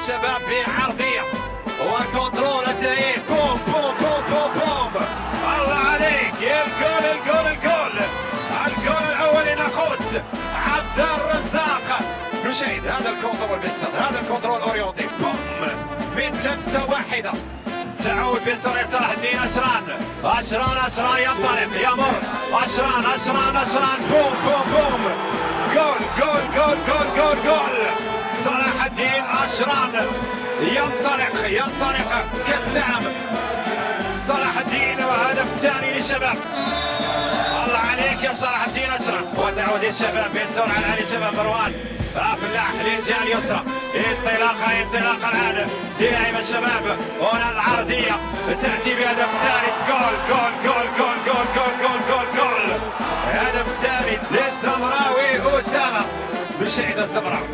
الشباب بعرضيه وكنترول التأييد. بوم بوم بوم بوم بوم، الله عليك يا الجول الجول الجول الجول الاول لناقوس عبد الرزاق. نشاهد هذا الكنترول بالصدر، هذا الكنترول اورينتي، بوم من لمسه واحده. تعود بسرعه صلاح الدين اشران، اشران ينطلق يمر، اشران بوم بوم بوم، جول جول جول جول جول جول. صلاح الدين اشران ينطلق كالسهم. صلاح الدين وهدف ثاني للشباب. الله عليك يا صلاح الدين اشرف. وتعود الشباب بسرعه على شباب مروان فلاح للجهه اليسرى. انطلاقه الان للاعب الشباب. هنا العرضيه تاتي بهدف ثالث. جول جول جول جول جول جول جول جول جول. هدف ثالث للزمراوي اسامه. نشاهد الزمراوي